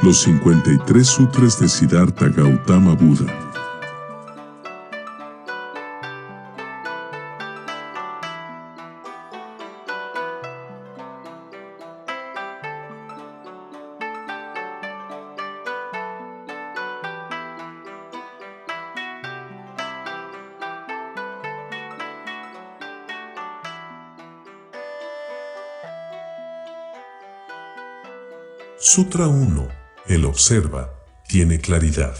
Los 53 Sutras de Siddhartha Gautama Buda. Sutra 1. El observa, tiene claridad.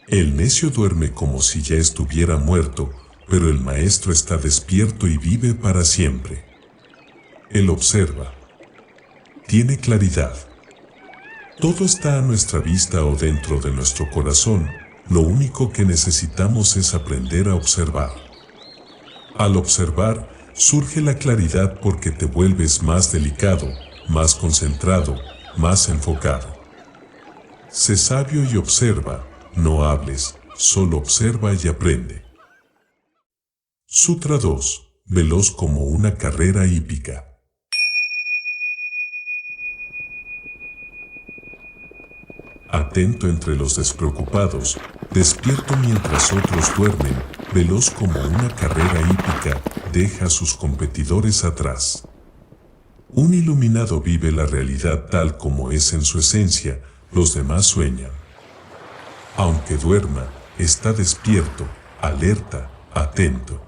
El necio duerme como si ya estuviera muerto, pero el maestro está despierto y vive para siempre. El observa, tiene claridad. Todo está a nuestra vista o dentro de nuestro corazón, lo único que necesitamos es aprender a observar. Al observar, surge la claridad porque te vuelves más delicado, más concentrado, más enfocado. Sé sabio y observa, no hables, solo observa y aprende. Sutra 2. Veloz como una carrera hípica. Atento entre los despreocupados, despierto mientras otros duermen, veloz como una carrera hípica, deja a sus competidores atrás. Un iluminado vive la realidad tal como es en su esencia, los demás sueñan. Aunque duerma, está despierto, alerta, atento.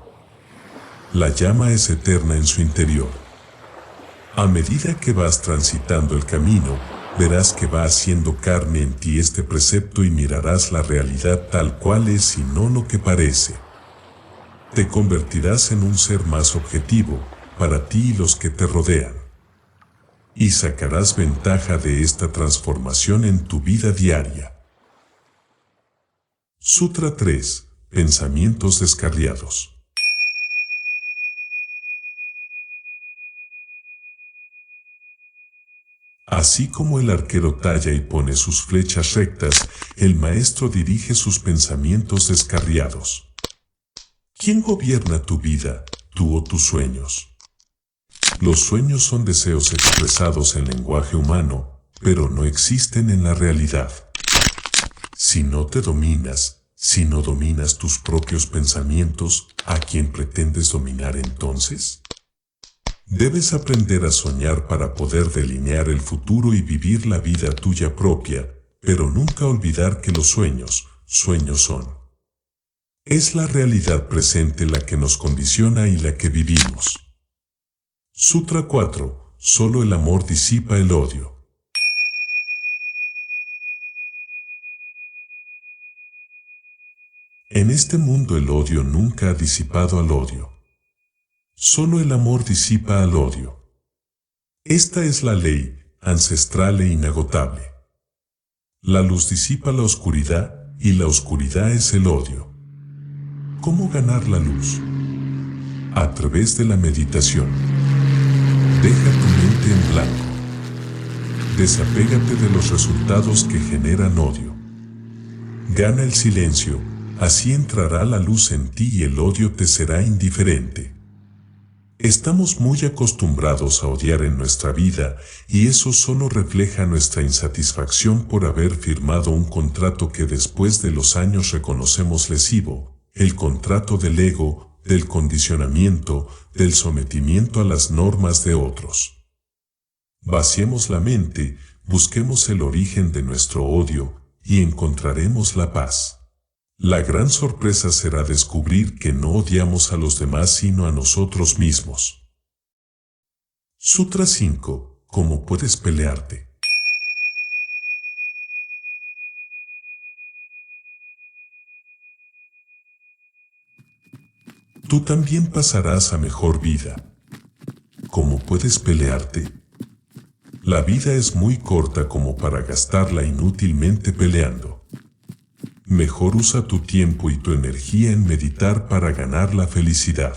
La llama es eterna en su interior. A medida que vas transitando el camino, verás que va haciendo carne en ti este precepto y mirarás la realidad tal cual es y no lo que parece. Te convertirás en un ser más objetivo, para ti y los que te rodean. Y sacarás ventaja de esta transformación en tu vida diaria. Sutra 3. Pensamientos descarriados. Así como el arquero talla y pone sus flechas rectas, el maestro dirige sus pensamientos descarriados. ¿Quién gobierna tu vida, tú o tus sueños? Los sueños son deseos expresados en lenguaje humano, pero no existen en la realidad. Si no te dominas, si no dominas tus propios pensamientos, ¿a quién pretendes dominar entonces? Debes aprender a soñar para poder delinear el futuro y vivir la vida tuya propia, pero nunca olvidar que los sueños, sueños son. Es la realidad presente la que nos condiciona y la que vivimos. Sutra 4. Solo el amor disipa el odio. En este mundo el odio nunca ha disipado al odio. Solo el amor disipa al odio. Esta es la ley, ancestral e inagotable. La luz disipa la oscuridad, y la oscuridad es el odio. ¿Cómo ganar la luz? A través de la meditación. Deja tu mente en blanco. Desapégate de los resultados que generan odio. Gana el silencio, así entrará la luz en ti y el odio te será indiferente. Estamos muy acostumbrados a odiar en nuestra vida y eso solo refleja nuestra insatisfacción por haber firmado un contrato que después de los años reconocemos lesivo, el contrato del ego, del condicionamiento, del sometimiento a las normas de otros. Vaciemos la mente, busquemos el origen de nuestro odio y encontraremos la paz. La gran sorpresa será descubrir que no odiamos a los demás sino a nosotros mismos. Sutra 5. ¿Cómo puedes pelearte? Tú también pasarás a mejor vida. ¿Cómo puedes pelearte? La vida es muy corta como para gastarla inútilmente peleando. Mejor usa tu tiempo y tu energía en meditar para ganar la felicidad.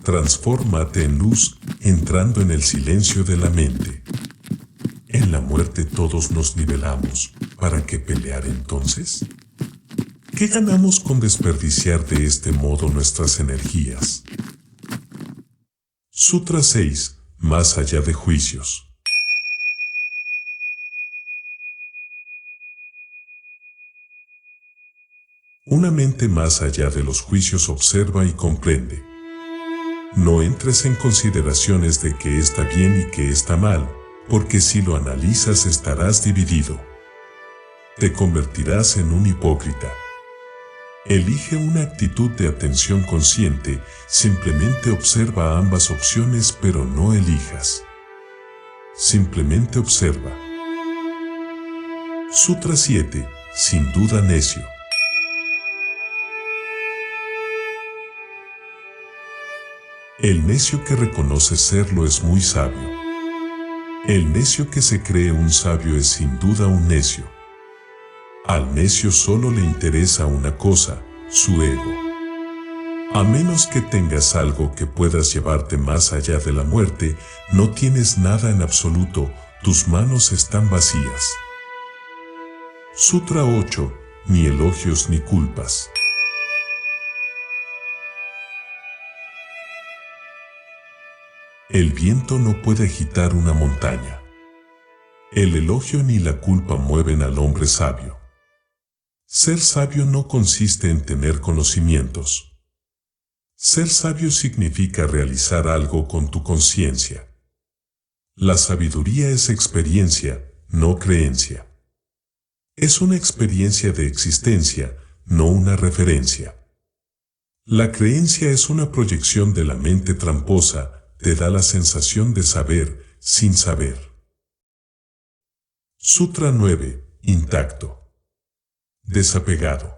Transfórmate en luz, entrando en el silencio de la mente. En la muerte todos nos nivelamos, ¿para qué pelear entonces? ¿Qué ganamos con desperdiciar de este modo nuestras energías? Sutra 6. Más allá de juicios. Una mente más allá de los juicios observa y comprende. No entres en consideraciones de que está bien y que está mal, porque si lo analizas estarás dividido. Te convertirás en un hipócrita. Elige una actitud de atención consciente, simplemente observa ambas opciones pero no elijas. Simplemente observa. Sutra 7. Sin duda necio. El necio que reconoce serlo es muy sabio. El necio que se cree un sabio es sin duda un necio. Al necio solo le interesa una cosa, su ego. A menos que tengas algo que puedas llevarte más allá de la muerte, no tienes nada en absoluto, tus manos están vacías. Sutra 8. Ni elogios ni culpas. El viento no puede agitar una montaña. El elogio ni la culpa mueven al hombre sabio. Ser sabio no consiste en tener conocimientos. Ser sabio significa realizar algo con tu conciencia. La sabiduría es experiencia, no creencia. Es una experiencia de existencia, no una referencia. La creencia es una proyección de la mente tramposa, te da la sensación de saber, sin saber. Sutra 9. Intacto. Desapegado.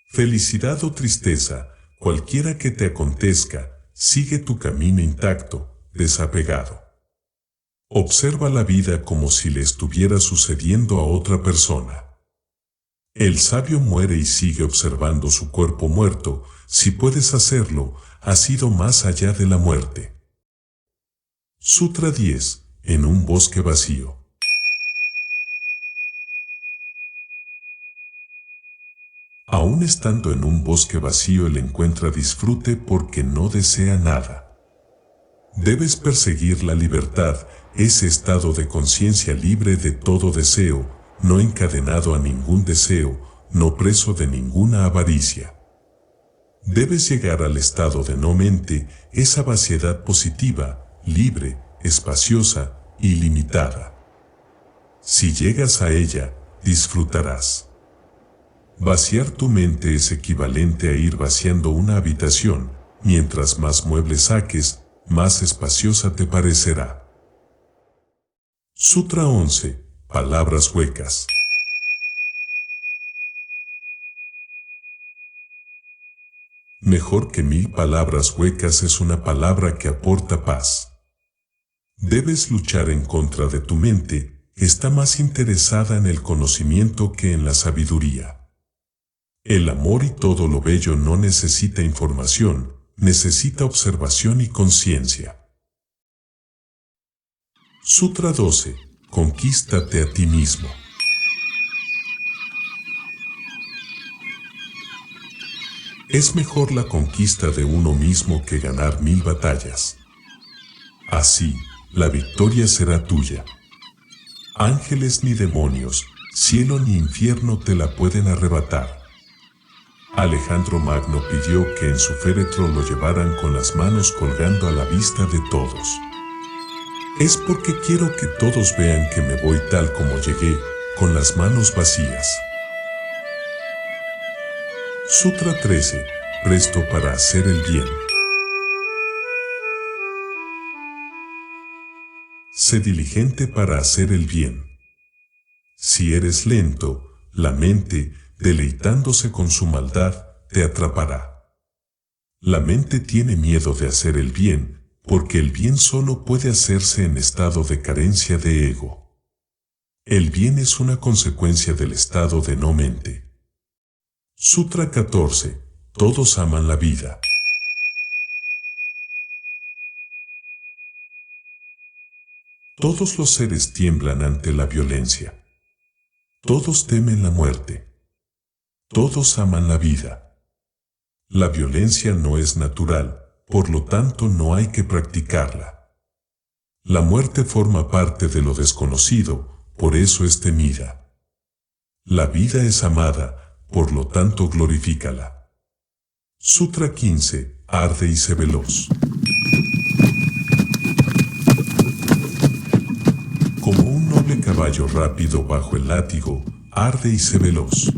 Felicidad o tristeza, cualquiera que te acontezca, sigue tu camino intacto, desapegado. Observa la vida como si le estuviera sucediendo a otra persona. El sabio muere y sigue observando su cuerpo muerto. Si puedes hacerlo, has ido más allá de la muerte. Sutra 10. En un bosque vacío. Aún estando en un bosque vacío, él encuentra disfrute porque no desea nada. Debes perseguir la libertad, ese estado de conciencia libre de todo deseo, no encadenado a ningún deseo, no preso de ninguna avaricia. Debes llegar al estado de no mente, esa vaciedad positiva, libre, espaciosa, ilimitada. Si llegas a ella, disfrutarás. Vaciar tu mente es equivalente a ir vaciando una habitación, mientras más muebles saques, más espaciosa te parecerá. Sutra 11. Palabras huecas. Mejor que 1000 palabras huecas es una palabra que aporta paz. Debes luchar en contra de tu mente, está más interesada en el conocimiento que en la sabiduría. El amor y todo lo bello no necesita información, necesita observación y conciencia. Sutra 12. Conquístate a ti mismo. Es mejor la conquista de uno mismo que ganar 1000 batallas. Así, la victoria será tuya. Ángeles ni demonios, cielo ni infierno te la pueden arrebatar. Alejandro Magno pidió que en su féretro lo llevaran con las manos colgando a la vista de todos. Es porque quiero que todos vean que me voy tal como llegué, con las manos vacías. Sutra 13. Presto para hacer el bien. Sé diligente para hacer el bien. Si eres lento, la mente, deleitándose con su maldad, te atrapará. La mente tiene miedo de hacer el bien, porque el bien solo puede hacerse en estado de carencia de ego. El bien es una consecuencia del estado de no mente. Sutra 14. Todos aman la vida. Todos los seres tiemblan ante la violencia. Todos temen la muerte. Todos aman la vida. La violencia no es natural, por lo tanto no hay que practicarla. La muerte forma parte de lo desconocido, por eso es temida. La vida es amada, por lo tanto glorifícala. Sutra 15. Arde y sé veloz. Como un noble caballo rápido bajo el látigo, arde y sé veloz.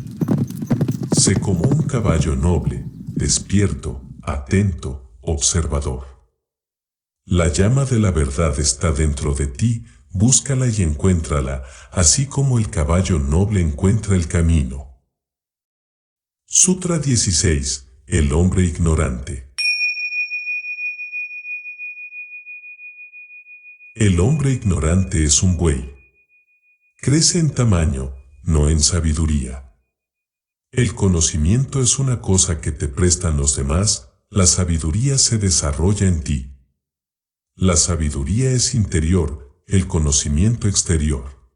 Sé como un caballo noble, despierto, atento, observador. La llama de la verdad está dentro de ti, búscala y encuéntrala, así como el caballo noble encuentra el camino. Sutra 16. El hombre ignorante. El hombre ignorante es un buey. Crece en tamaño, no en sabiduría. El conocimiento es una cosa que te prestan los demás, la sabiduría se desarrolla en ti. La sabiduría es interior, el conocimiento exterior.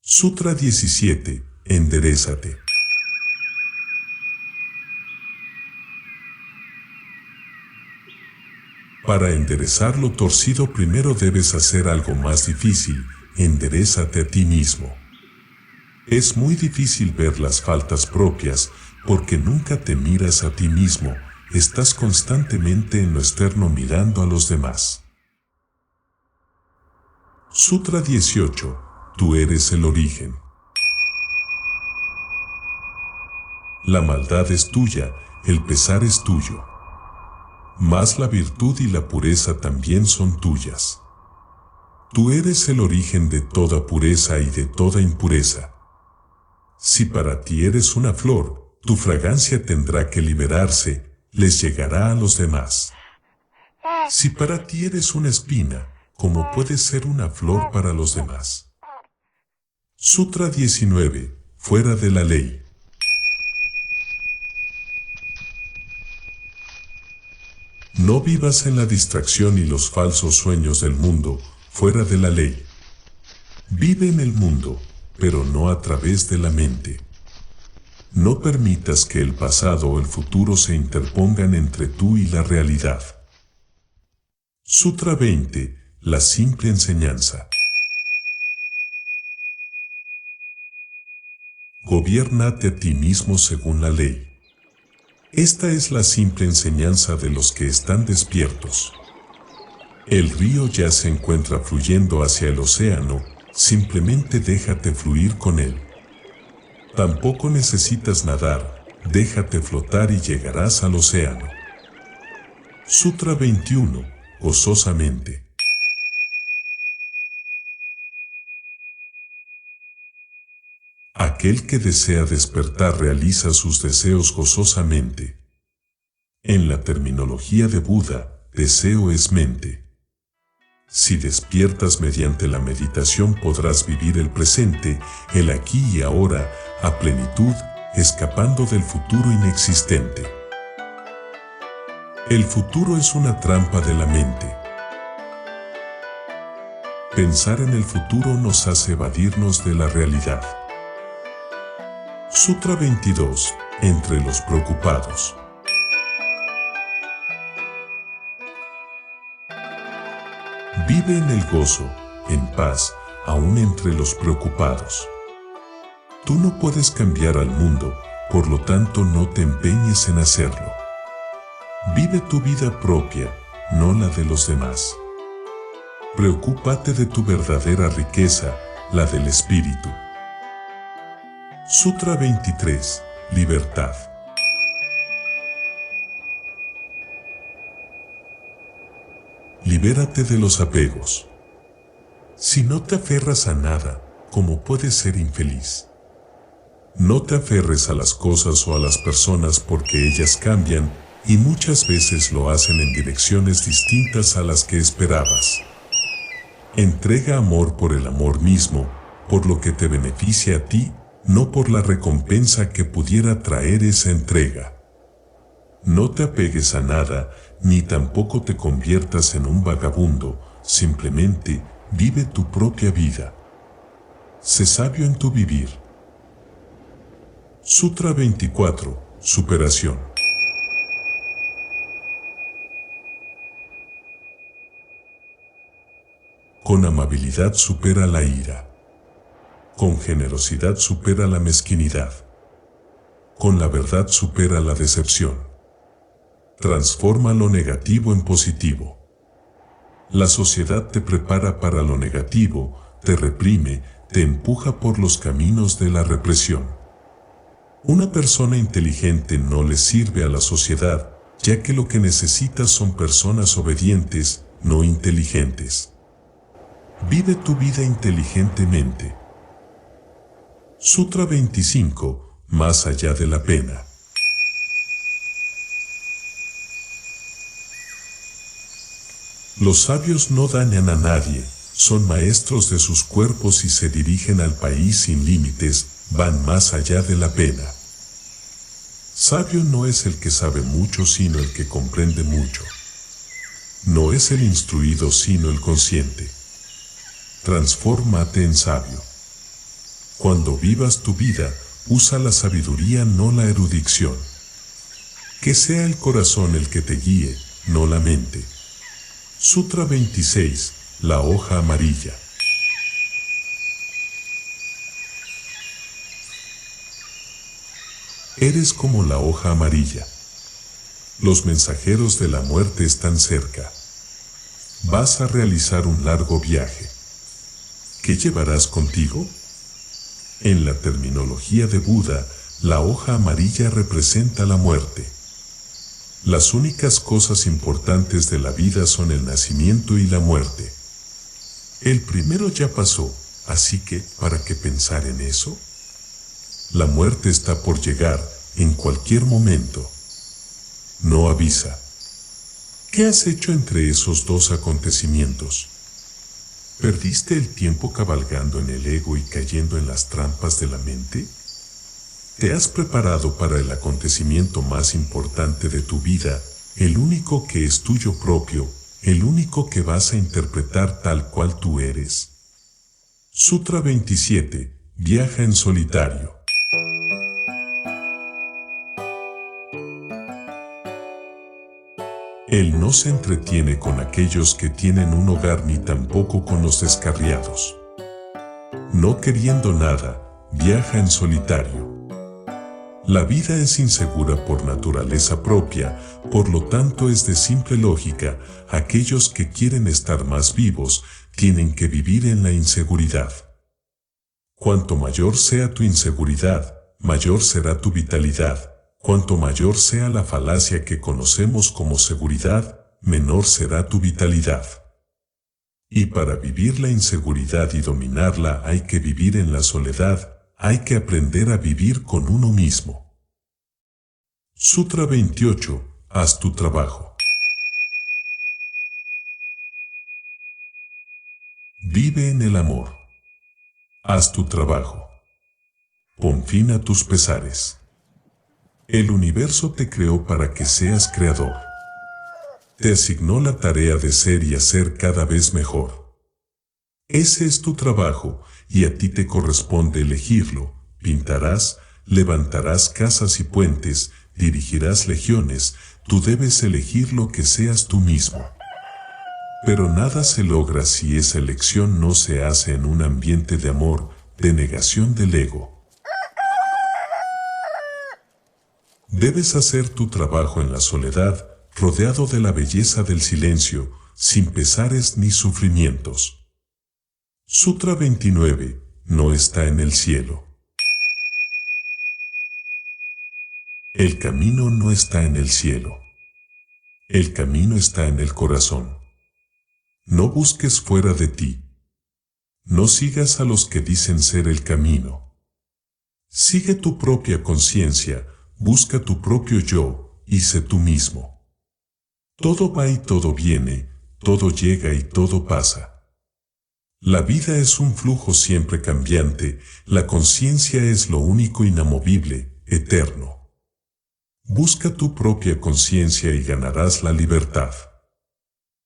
Sutra 17. Enderézate. Para enderezar lo torcido primero debes hacer algo más difícil, enderézate a ti mismo. Es muy difícil ver las faltas propias porque nunca te miras a ti mismo, estás constantemente en lo externo mirando a los demás. Sutra 18. Tú eres el origen. La maldad es tuya, el pesar es tuyo. Mas la virtud y la pureza también son tuyas. Tú eres el origen de toda pureza y de toda impureza. Si para ti eres una flor, tu fragancia tendrá que liberarse, les llegará a los demás. Si para ti eres una espina, ¿cómo puedes ser una flor para los demás? Sutra 19. Fuera de la ley. No vivas en la distracción y los falsos sueños del mundo, fuera de la ley. Vive en el mundo, pero no a través de la mente. No permitas que el pasado o el futuro se interpongan entre tú y la realidad. Sutra 20. La simple enseñanza. Gobiérnate a ti mismo según la ley. Esta es la simple enseñanza de los que están despiertos. El río ya se encuentra fluyendo hacia el océano, simplemente déjate fluir con él. Tampoco necesitas nadar, déjate flotar y llegarás al océano. Sutra 21. Gozosamente. Aquel que desea despertar realiza sus deseos gozosamente. En la terminología de Buda, deseo es mente. Si despiertas mediante la meditación podrás vivir el presente, el aquí y ahora, a plenitud, escapando del futuro inexistente. El futuro es una trampa de la mente. Pensar en el futuro nos hace evadirnos de la realidad. Sutra 22. Entre los preocupados. Vive en el gozo, en paz, aún entre los preocupados. Tú no puedes cambiar al mundo, por lo tanto no te empeñes en hacerlo. Vive tu vida propia, no la de los demás. Preocúpate de tu verdadera riqueza, la del espíritu. Sutra 23. Libertad. Libérate de los apegos. Si no te aferras a nada, ¿cómo puedes ser infeliz? No te aferres a las cosas o a las personas porque ellas cambian y muchas veces lo hacen en direcciones distintas a las que esperabas. Entrega amor por el amor mismo, por lo que te beneficia a ti, no por la recompensa que pudiera traer esa entrega. No te apegues a nada, ni tampoco te conviertas en un vagabundo, simplemente vive tu propia vida. Sé sabio en tu vivir. Sutra 24. Superación. Con amabilidad supera la ira. Con generosidad supera la mezquinidad. Con la verdad supera la decepción. Transforma lo negativo en positivo. La sociedad te prepara para lo negativo, te reprime, te empuja por los caminos de la represión. Una persona inteligente no le sirve a la sociedad, ya que lo que necesita son personas obedientes, no inteligentes. Vive tu vida inteligentemente. Sutra 25. Más allá de la pena. Los sabios no dañan a nadie, son maestros de sus cuerpos y se dirigen al país sin límites, van más allá de la pena. Sabio no es el que sabe mucho, sino el que comprende mucho. No es el instruido, sino el consciente. Transfórmate en sabio. Cuando vivas tu vida, usa la sabiduría, no la erudición. Que sea el corazón el que te guíe, no la mente. Sutra 26. La hoja amarilla. Eres como la hoja amarilla. Los mensajeros de la muerte están cerca. Vas a realizar un largo viaje. ¿Qué llevarás contigo? En la terminología de Buda, la hoja amarilla representa la muerte. Las únicas cosas importantes de la vida son el nacimiento y la muerte. El primero ya pasó, así que, ¿para qué pensar en eso? La muerte está por llegar, en cualquier momento. No avisa. ¿Qué has hecho entre esos dos acontecimientos? ¿Perdiste el tiempo cabalgando en el ego y cayendo en las trampas de la mente? ¿Te has preparado para el acontecimiento más importante de tu vida, el único que es tuyo propio, el único que vas a interpretar tal cual tú eres? Sutra 27. Viaja en solitario. Él no se entretiene con aquellos que tienen un hogar ni tampoco con los descarriados. No queriendo nada, viaja en solitario. La vida es insegura por naturaleza propia, por lo tanto es de simple lógica, aquellos que quieren estar más vivos, tienen que vivir en la inseguridad. Cuanto mayor sea tu inseguridad, mayor será tu vitalidad. Cuanto mayor sea la falacia que conocemos como seguridad, menor será tu vitalidad. Y para vivir la inseguridad y dominarla hay que vivir en la soledad, hay que aprender a vivir con uno mismo. Sutra 28. Haz tu trabajo. Vive en el amor. Haz tu trabajo. Pon fin a tus pesares. El universo te creó para que seas creador. Te asignó la tarea de ser y hacer cada vez mejor. Ese es tu trabajo, y a ti te corresponde elegirlo. Pintarás, levantarás casas y puentes, dirigirás legiones, tú debes elegir lo que seas tú mismo. Pero nada se logra si esa elección no se hace en un ambiente de amor, de negación del ego. Debes hacer tu trabajo en la soledad, rodeado de la belleza del silencio, sin pesares ni sufrimientos. Sutra 29. No está en el cielo. El camino no está en el cielo. El camino está en el corazón. No busques fuera de ti. No sigas a los que dicen ser el camino. Sigue tu propia conciencia, busca tu propio yo, y sé tú mismo. Todo va y todo viene, todo llega y todo pasa. La vida es un flujo siempre cambiante, la conciencia es lo único inamovible, eterno. Busca tu propia conciencia y ganarás la libertad.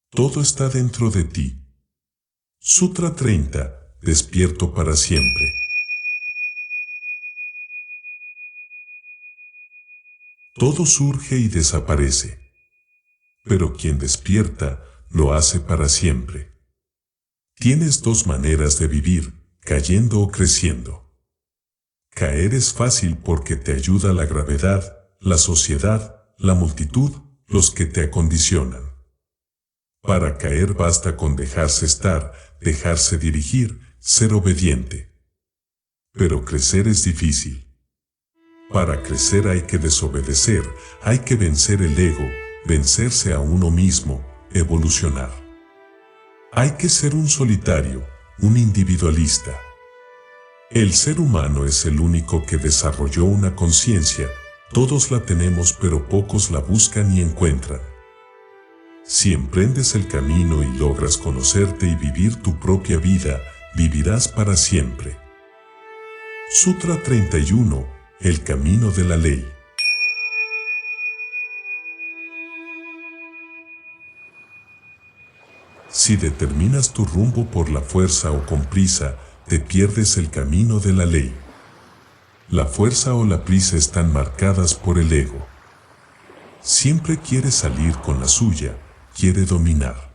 Todo está dentro de ti. Sutra 30. Despierto para siempre. Todo surge y desaparece. Pero quien despierta, lo hace para siempre. Tienes dos maneras de vivir, cayendo o creciendo. Caer es fácil porque te ayuda la gravedad, la sociedad, la multitud, los que te acondicionan. Para caer basta con dejarse estar, dejarse dirigir, ser obediente. Pero crecer es difícil. Para crecer hay que desobedecer, hay que vencer el ego, vencerse a uno mismo, evolucionar. Hay que ser un solitario, un individualista. El ser humano es el único que desarrolló una conciencia, todos la tenemos pero pocos la buscan y encuentran. Si emprendes el camino y logras conocerte y vivir tu propia vida, vivirás para siempre. Sutra 31, el camino de la ley. Si determinas tu rumbo por la fuerza o con prisa, te pierdes el camino de la ley. La fuerza o la prisa están marcadas por el ego. Siempre quiere salir con la suya, quiere dominar.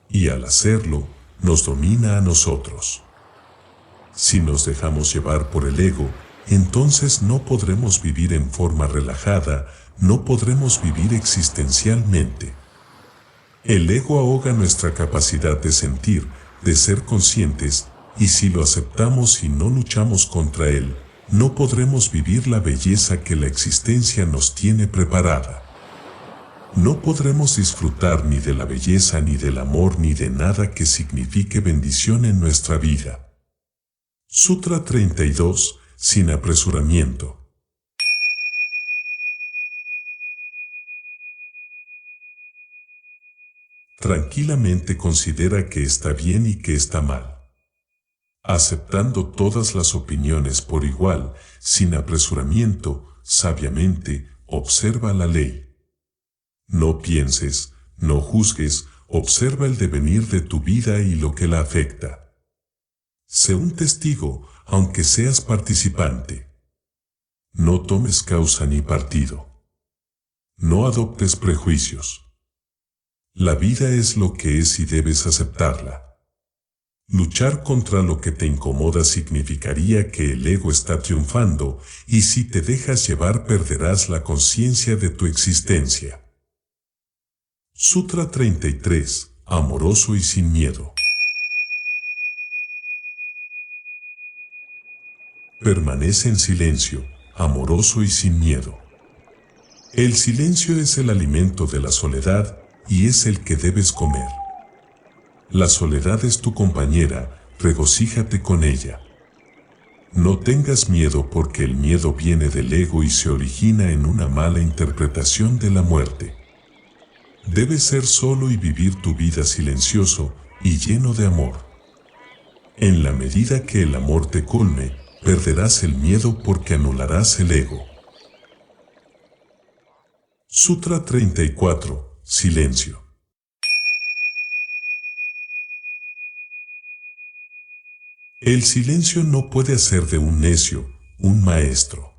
Y al hacerlo, nos domina a nosotros. Si nos dejamos llevar por el ego, entonces no podremos vivir en forma relajada, no podremos vivir existencialmente. El ego ahoga nuestra capacidad de sentir, de ser conscientes, y si lo aceptamos y no luchamos contra él, no podremos vivir la belleza que la existencia nos tiene preparada. No podremos disfrutar ni de la belleza ni del amor ni de nada que signifique bendición en nuestra vida. Sutra 32, sin apresuramiento. Tranquilamente considera que está bien y que está mal. Aceptando todas las opiniones por igual, sin apresuramiento, sabiamente, observa la ley. No pienses, no juzgues, observa el devenir de tu vida y lo que la afecta. Sé un testigo, aunque seas participante. No tomes causa ni partido. No adoptes prejuicios. La vida es lo que es y debes aceptarla. Luchar contra lo que te incomoda significaría que el ego está triunfando, y si te dejas llevar perderás la conciencia de tu existencia. Sutra 33, amoroso y sin miedo. Permanece en silencio, amoroso y sin miedo. El silencio es el alimento de la soledad, y es el que debes comer. La soledad es tu compañera, regocíjate con ella. No tengas miedo porque el miedo viene del ego y se origina en una mala interpretación de la muerte. Debes ser solo y vivir tu vida silencioso y lleno de amor. En la medida que el amor te colme, perderás el miedo porque anularás el ego. Sutra 34. Silencio. El silencio no puede hacer de un necio un maestro.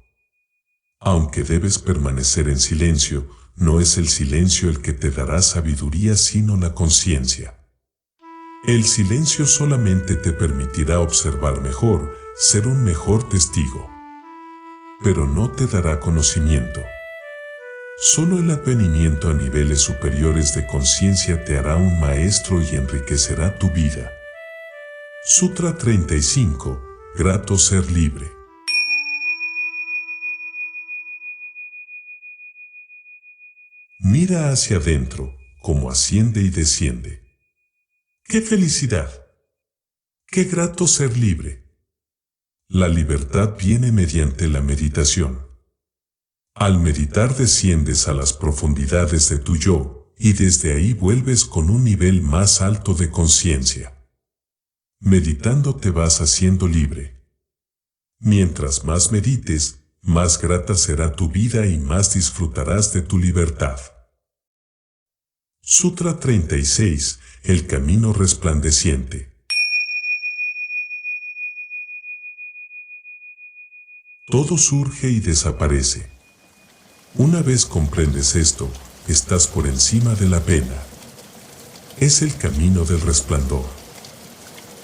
Aunque debes permanecer en silencio, no es el silencio el que te dará sabiduría sino la conciencia. El silencio solamente te permitirá observar mejor, ser un mejor testigo. Pero no te dará conocimiento. Solo el advenimiento a niveles superiores de conciencia te hará un maestro y enriquecerá tu vida. Sutra 35. Grato ser libre. Mira hacia adentro, como asciende y desciende. ¡Qué felicidad! ¡Qué grato ser libre! La libertad viene mediante la meditación. Al meditar desciendes a las profundidades de tu yo, y desde ahí vuelves con un nivel más alto de conciencia. Meditando te vas haciendo libre. Mientras más medites, más grata será tu vida y más disfrutarás de tu libertad. Sutra 36. El camino resplandeciente. Todo surge y desaparece. Una vez comprendes esto, estás por encima de la pena. Es el camino del resplandor.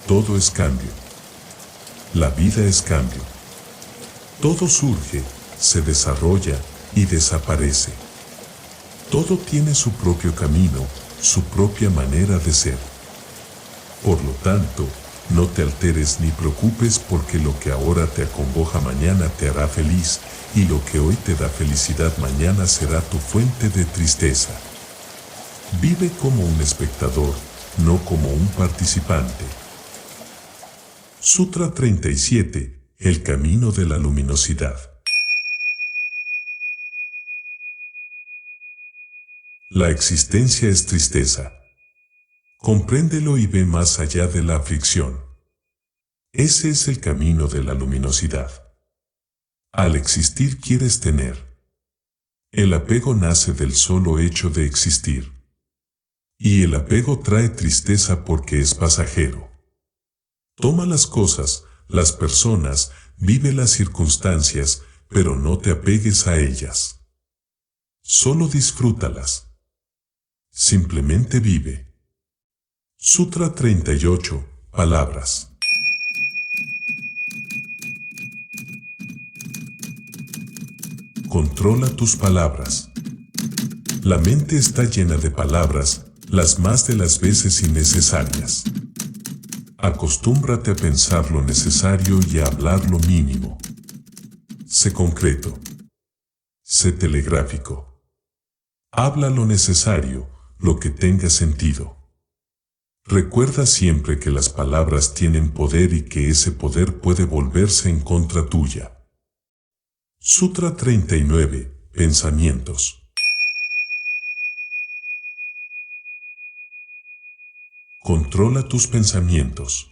Todo es cambio. La vida es cambio. Todo surge, se desarrolla y desaparece. Todo tiene su propio camino, su propia manera de ser. Por lo tanto, no te alteres ni preocupes porque lo que ahora te acongoja mañana te hará feliz y lo que hoy te da felicidad mañana será tu fuente de tristeza. Vive como un espectador, no como un participante. Sutra 37. El camino de la luminosidad. La existencia es tristeza. Compréndelo y ve más allá de la aflicción. Ese es el camino de la luminosidad. Al existir quieres tener. El apego nace del solo hecho de existir. Y el apego trae tristeza porque es pasajero. Toma las cosas, las personas, vive las circunstancias, pero no te apegues a ellas. Solo disfrútalas. Simplemente vive. Sutra 38. Palabras. Controla tus palabras. La mente está llena de palabras, las más de las veces innecesarias. Acostúmbrate a pensar lo necesario y a hablar lo mínimo. Sé concreto. Sé telegráfico. Habla lo necesario, lo que tenga sentido. Recuerda siempre que las palabras tienen poder y que ese poder puede volverse en contra tuya. Sutra 39. Pensamientos. Controla tus pensamientos.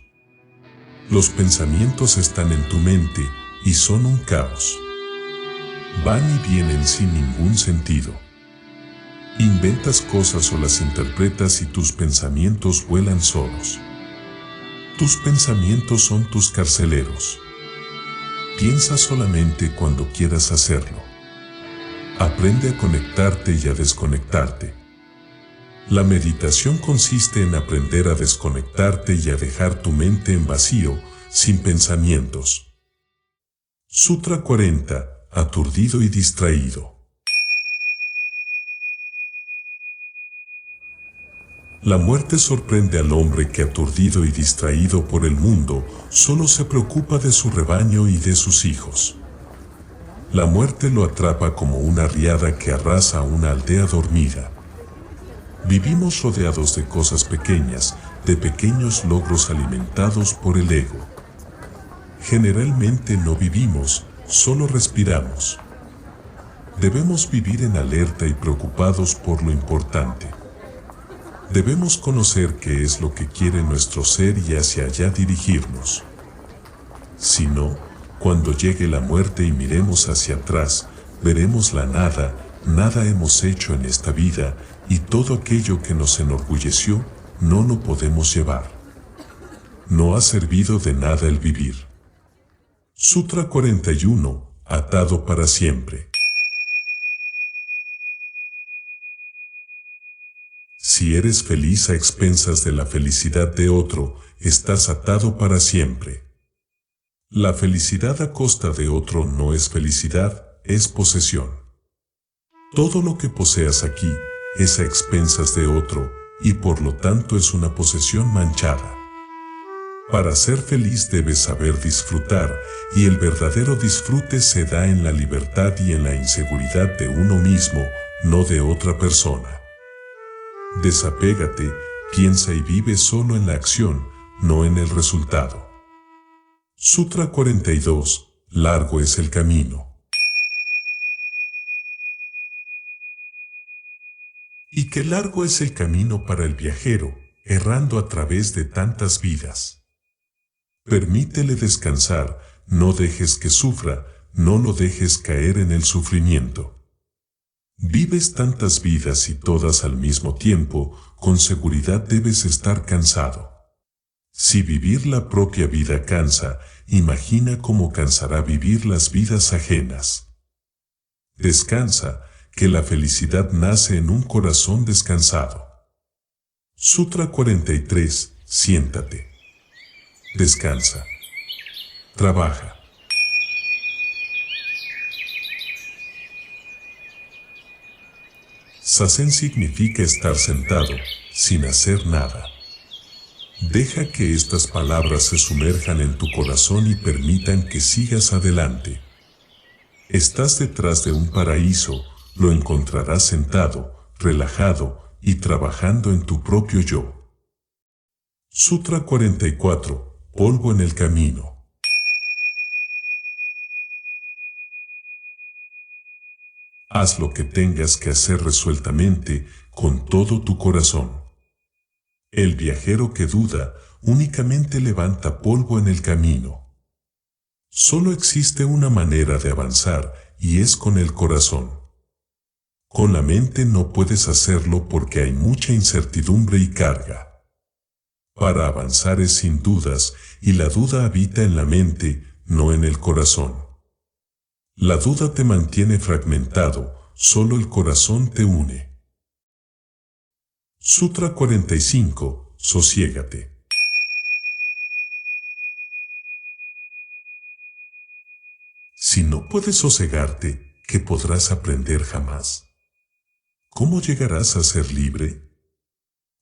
Los pensamientos están en tu mente y son un caos. Van y vienen sin ningún sentido. Inventas cosas o las interpretas y tus pensamientos vuelan solos. Tus pensamientos son tus carceleros. Piensa solamente cuando quieras hacerlo. Aprende a conectarte y a desconectarte. La meditación consiste en aprender a desconectarte y a dejar tu mente en vacío, sin pensamientos. Sutra 40. Aturdido y distraído. La muerte sorprende al hombre que, aturdido y distraído por el mundo, solo se preocupa de su rebaño y de sus hijos. La muerte lo atrapa como una riada que arrasa a una aldea dormida. Vivimos rodeados de cosas pequeñas, de pequeños logros alimentados por el ego. Generalmente no vivimos, solo respiramos. Debemos vivir en alerta y preocupados por lo importante. Debemos conocer qué es lo que quiere nuestro ser y hacia allá dirigirnos. Si no, cuando llegue la muerte y miremos hacia atrás, veremos la nada, nada hemos hecho en esta vida, y todo aquello que nos enorgulleció, no lo podemos llevar. No ha servido de nada el vivir. Sutra 41. Atado para siempre. Si eres feliz a expensas de la felicidad de otro, estás atado para siempre. La felicidad a costa de otro no es felicidad, es posesión. Todo lo que poseas aquí es a expensas de otro, y por lo tanto es una posesión manchada. Para ser feliz debes saber disfrutar, y el verdadero disfrute se da en la libertad y en la inseguridad de uno mismo, no de otra persona. Desapégate, piensa y vive solo en la acción, no en el resultado. Sutra 42. Largo es el camino. Y qué largo es el camino para el viajero, errando a través de tantas vidas. Permítele descansar, no dejes que sufra, no lo dejes caer en el sufrimiento. Vives tantas vidas y todas al mismo tiempo, con seguridad debes estar cansado. Si vivir la propia vida cansa, imagina cómo cansará vivir las vidas ajenas. Descansa, que la felicidad nace en un corazón descansado. Sutra 43. Siéntate. Descansa. Trabaja. Zazen significa estar sentado, sin hacer nada. Deja que estas palabras se sumerjan en tu corazón y permitan que sigas adelante. Estás detrás de un paraíso, lo encontrarás sentado, relajado y trabajando en tu propio yo. Sutra 44. Polvo en el camino. Haz lo que tengas que hacer resueltamente, con todo tu corazón. El viajero que duda únicamente levanta polvo en el camino. Solo existe una manera de avanzar y es con el corazón. Con la mente no puedes hacerlo porque hay mucha incertidumbre y carga. Para avanzar es sin dudas y la duda habita en la mente, no en el corazón. La duda te mantiene fragmentado, solo el corazón te une. Sutra 45. Sosiégate. Si no puedes sosegarte, ¿qué podrás aprender jamás? ¿Cómo llegarás a ser libre?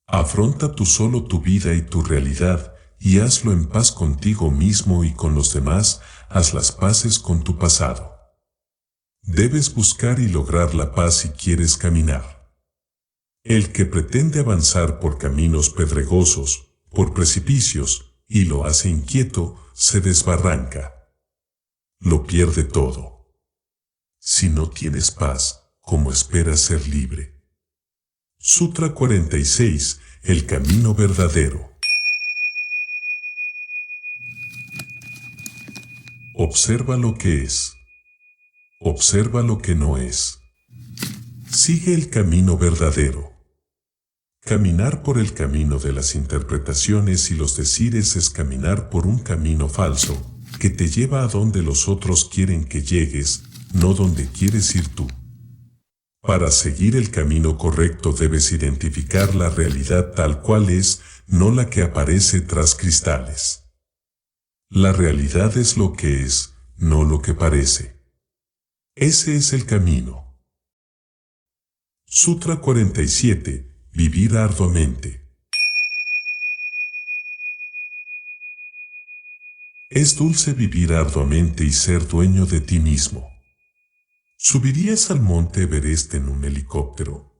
Afronta tú solo tu vida y tu realidad, y hazlo en paz contigo mismo y con los demás, haz las paces con tu pasado. Debes buscar y lograr la paz si quieres caminar. El que pretende avanzar por caminos pedregosos, por precipicios, y lo hace inquieto, se desbarranca. Lo pierde todo. Si no tienes paz, ¿cómo esperas ser libre? Sutra 46. El camino verdadero. Observa lo que es. Observa lo que no es. Sigue el camino verdadero. Caminar por el camino de las interpretaciones y los decires es caminar por un camino falso, que te lleva a donde los otros quieren que llegues, no donde quieres ir tú. Para seguir el camino correcto debes identificar la realidad tal cual es, no la que aparece tras cristales. La realidad es lo que es, no lo que parece. Ese es el camino. Sutra 47. Vivir arduamente. Es dulce vivir arduamente y ser dueño de ti mismo. ¿Subirías al monte Everest en un helicóptero?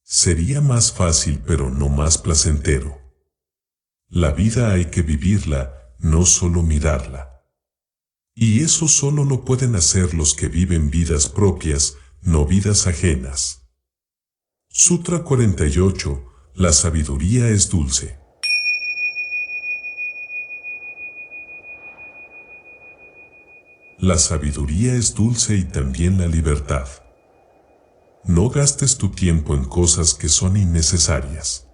Sería más fácil pero no más placentero. La vida hay que vivirla, no solo mirarla. Y eso solo lo pueden hacer los que viven vidas propias, no vidas ajenas. Sutra 48. La sabiduría es dulce. La sabiduría es dulce y también la libertad. No gastes tu tiempo en cosas que son innecesarias.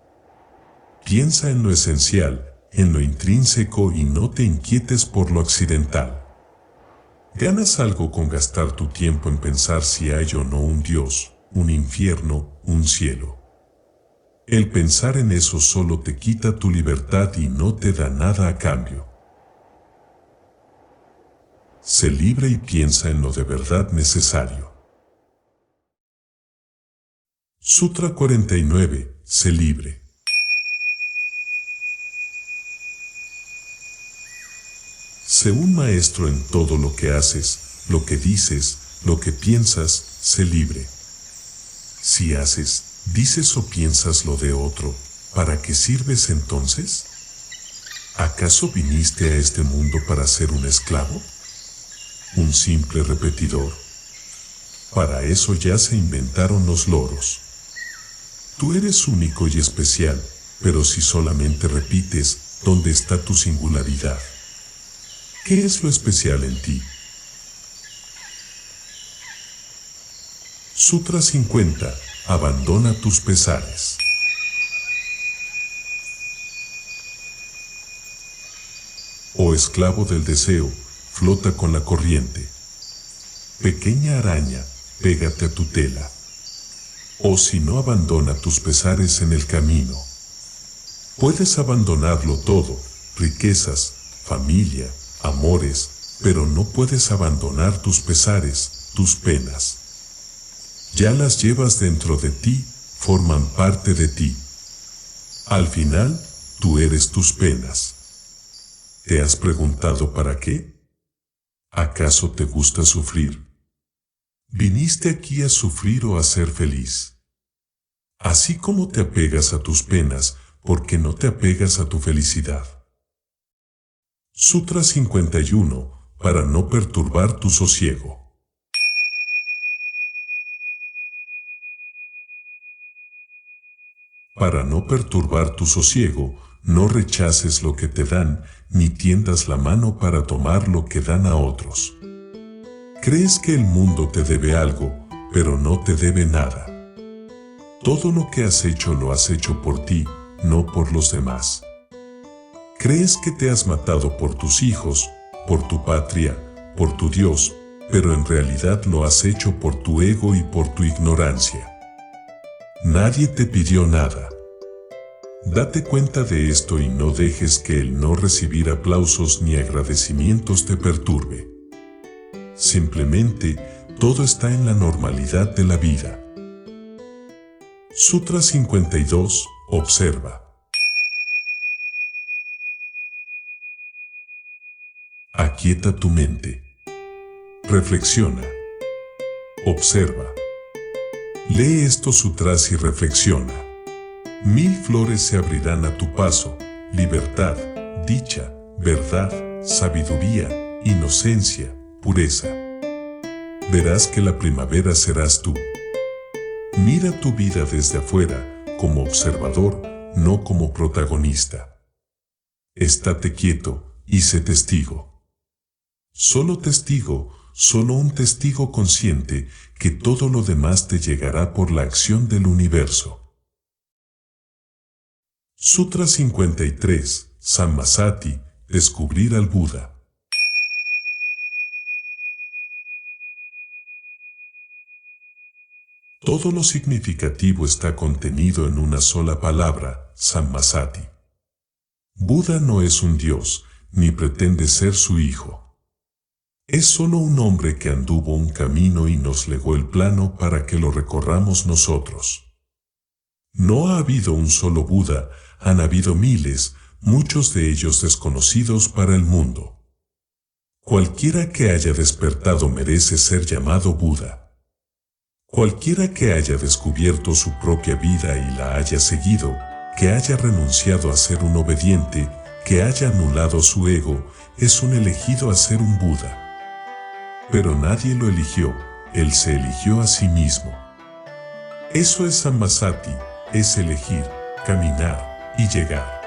Piensa en lo esencial, en lo intrínseco y no te inquietes por lo accidental. ¿Ganas algo con gastar tu tiempo en pensar si hay o no un Dios, un infierno, un cielo? El pensar en eso solo te quita tu libertad y no te da nada a cambio. Sé libre y piensa en lo de verdad necesario. Sutra 49. Sé libre. Sé un maestro en todo lo que haces, lo que dices, lo que piensas, sé libre. Si haces, dices o piensas lo de otro, ¿para qué sirves entonces? ¿Acaso viniste a este mundo para ser un esclavo? ¿Un simple repetidor? Para eso ya se inventaron los loros. Tú eres único y especial, pero si solamente repites, ¿dónde está tu singularidad? ¿Qué es lo especial en ti? Sutra 50. Abandona tus pesares. Oh esclavo del deseo, flota con la corriente. Pequeña araña, pégate a tu tela. O si no, abandona tus pesares en el camino. Puedes abandonarlo todo, riquezas, familia, amores, pero no puedes abandonar tus pesares, tus penas. Ya las llevas dentro de ti, forman parte de ti. Al final, tú eres tus penas. ¿Te has preguntado para qué? ¿Acaso te gusta sufrir? ¿Viniste aquí a sufrir o a ser feliz? Así como te apegas a tus penas, ¿por qué no te apegas a tu felicidad? Sutra 51, para no perturbar tu sosiego. Para no perturbar tu sosiego, no rechaces lo que te dan, ni tiendas la mano para tomar lo que dan a otros. Crees que el mundo te debe algo, pero no te debe nada. Todo lo que has hecho lo has hecho por ti, no por los demás. Crees que te has matado por tus hijos, por tu patria, por tu Dios, pero en realidad lo has hecho por tu ego y por tu ignorancia. Nadie te pidió nada. Date cuenta de esto y no dejes que el no recibir aplausos ni agradecimientos te perturbe. Simplemente, todo está en la normalidad de la vida. Sutra 52, observa. Aquieta tu mente. Reflexiona. Observa. Lee estos sutras y reflexiona. 1000 flores se abrirán a tu paso: libertad, dicha, verdad, sabiduría, inocencia, pureza. Verás que la primavera serás tú. Mira tu vida desde afuera, como observador, no como protagonista. Estate quieto y sé testigo. Solo testigo, solo un testigo consciente que todo lo demás te llegará por la acción del universo. Sutra 53, Sammasati, descubrir al Buda. Todo lo significativo está contenido en una sola palabra, Sammasati. Buda no es un dios, ni pretende ser su hijo. Es solo un hombre que anduvo un camino y nos legó el plano para que lo recorramos nosotros. No ha habido un solo Buda, han habido miles, muchos de ellos desconocidos para el mundo. Cualquiera que haya despertado merece ser llamado Buda. Cualquiera que haya descubierto su propia vida y la haya seguido, que haya renunciado a ser un obediente, que haya anulado su ego, es un elegido a ser un Buda. Pero nadie lo eligió, él se eligió a sí mismo. Eso es Sammasati, es elegir, caminar y llegar.